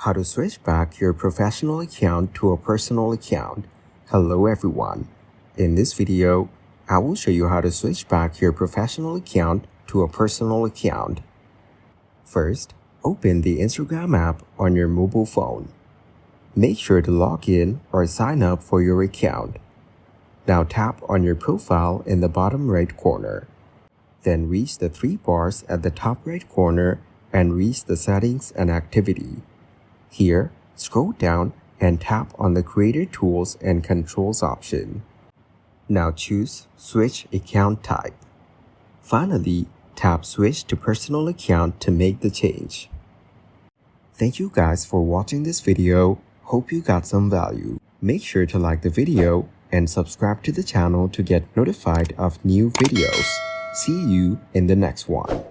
How to switch back your professional account to a personal account. Hello everyone. In this video, I will show you how to switch back your professional account to a personal account. First, open the Instagram app on your mobile phone. Make sure to log in or sign up for your account. Now tap on your profile in the bottom right corner. Then reach the three bars at the top right corner and reach the settings and activity. Here, scroll down and tap on the Creator Tools and Controls option. Now choose Switch Account Type. Finally, tap Switch to Personal Account to make the change. Thank you guys for watching this video. Hope you got some value. Make sure to like the video and subscribe to the channel to get notified of new videos. See you in the next one.